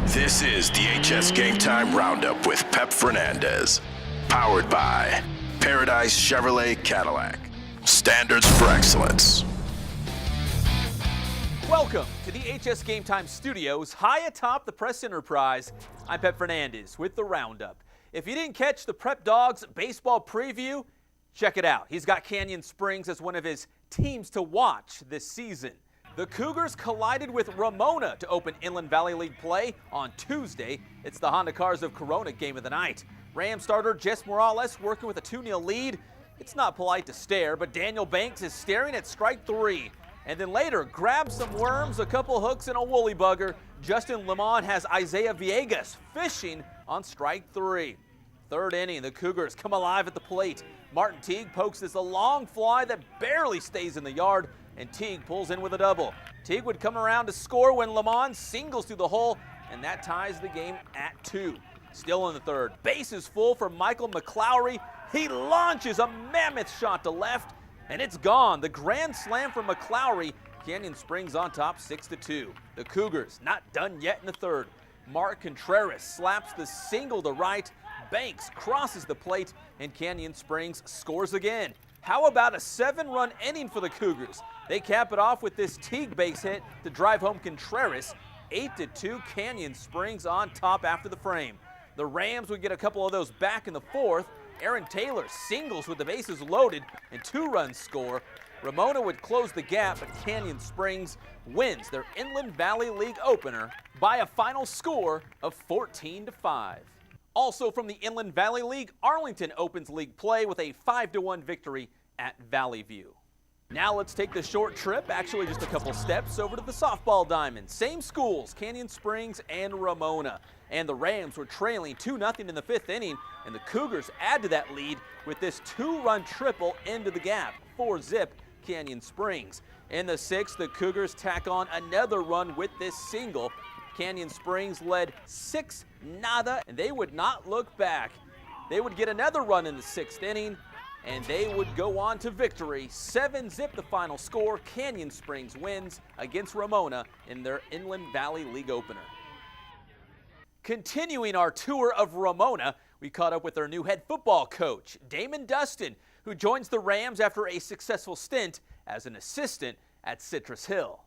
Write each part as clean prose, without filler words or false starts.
This is the HS Game Time Roundup with Pep Fernandez. Powered by Paradise Chevrolet Cadillac. Standards for excellence. Welcome to the HS Game Time Studios, high atop the Press Enterprise. I'm Pep Fernandez with the Roundup. If you didn't catch the Prep Dogs baseball preview, check it out. He's got Canyon Springs as one of his teams to watch this season. The Cougars collided with Ramona to open Inland Valley League play on Tuesday. It's the Honda Cars of Corona game of the night. Ram starter Jess Morales working with a 2-0 lead. It's not polite to stare, but Daniel Banks is staring at strike 3. And then later, grabs some worms, a couple hooks, and a woolly bugger. Justin Lemon has Isaiah Villegas fishing on strike 3. Third inning, the Cougars come alive at the plate. Martin Teague pokes this a long fly that barely stays in the yard, and Teague pulls in with a double. Teague would come around to score when Lemon singles through the hole, and that ties the game at 2. Still in the third, bases full for Michael McClowry. He launches a mammoth shot to left, and it's gone. The grand slam from McClowry. Canyon Springs on top 6-2. The Cougars not done yet in the third. Mark Contreras slaps the single to right. Banks crosses the plate, and Canyon Springs scores again. How about a 7-run inning for the Cougars? They cap it off with this Teague base hit to drive home Contreras. 8-2, Canyon Springs on top after the frame. The Rams would get a couple of those back in the fourth. Aaron Taylor singles with the bases loaded and 2-run score. Ramona would close the gap, but Canyon Springs wins their Inland Valley League opener by a final score of 14-5. Also from the Inland Valley League, Arlington opens league play with a 5-1 victory at Valley View. Now let's take the short trip, actually just a couple steps, over to the softball diamond. Same schools, Canyon Springs and Ramona. And the Rams were trailing 2-0 in the 5th inning, and the Cougars add to that lead with this 2-run triple into the gap. 4-zip, Canyon Springs. In the 6th, the Cougars tack on another run with this single. Canyon Springs led 6-0, and they would not look back. They would get another run in the 6th inning, and they would go on to victory. 7-zip the final score. Canyon Springs wins against Ramona in their Inland Valley League opener. Continuing our tour of Ramona, we caught up with their new head football coach, Damon Dustin, who joins the Rams after a successful stint as an assistant at Citrus Hill.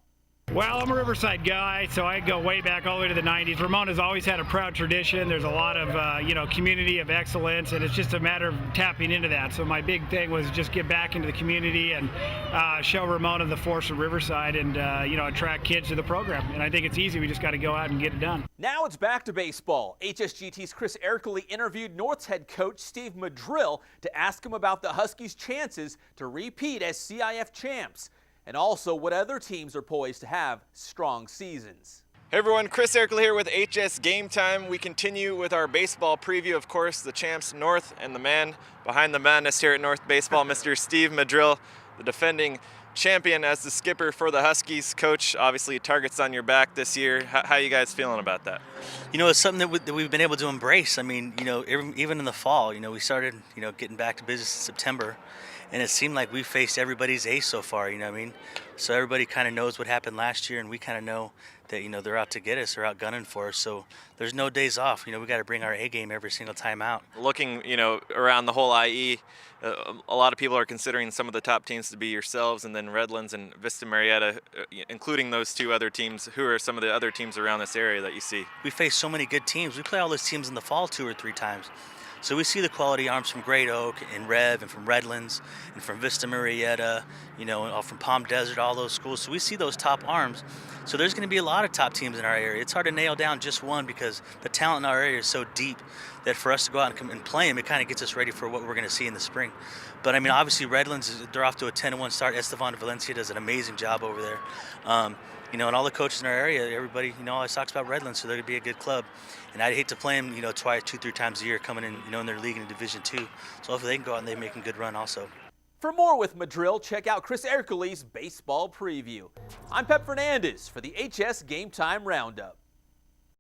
Well, I'm a Riverside guy, so I go way back all the way to the 90s. Ramona's always had a proud tradition. There's a lot of, community of excellence, and it's just a matter of tapping into that. So my big thing was just get back into the community and show Ramona the force of Riverside and, attract kids to the program. And I think it's easy. We just got to go out and get it done. Now it's back to baseball. HSGT's Chris Ercole interviewed North's head coach Steve Madril to ask him about the Huskies' chances to repeat as CIF champs, and also what other teams are poised to have strong seasons. Hey everyone, Chris Ercole here with HS Game Time. We continue with our baseball preview, of course, the champs North, and the man behind the madness here at North Baseball, Mr. Steve Madril, the defending champion as the skipper for the Huskies. Coach, obviously targets on your back this year. How you guys feeling about that? It's something that we've been able to embrace. I mean, even in the fall, we started, getting back to business in September. And it seemed like we faced everybody's ace so far, So everybody kind of knows what happened last year, and we kind of know that, they're out to get us, they're out gunning for us. So there's no days off. We got to bring our A game every single time out. Looking, around the whole IE, a lot of people are considering some of the top teams to be yourselves and then Redlands and Vista Marietta, including those two other teams. Who are some of the other teams around this area that you see? We face so many good teams. We play all those teams in the fall 2 or 3 times. So we see the quality arms from Great Oak and Rev and from Redlands and from Vista Marietta, and from Palm Desert, all those schools. So we see those top arms. So there's going to be a lot of top teams in our area. It's hard to nail down just one because the talent in our area is so deep that for us to go out and play them, it kind of gets us ready for what we're going to see in the spring. But, obviously Redlands, they're off to a 10-1 start. Estevan Valencia does an amazing job over there. And all the coaches in our area, everybody, always talks about Redlands, so they're going to be a good club. And I'd hate to play them, twice, 2-3 times a year coming in, in their league in Division II. So hopefully they can go out and they make a good run also. For more with Madril, check out Chris Ercole's baseball preview. I'm Pep Fernandez for the HS Game Time Roundup.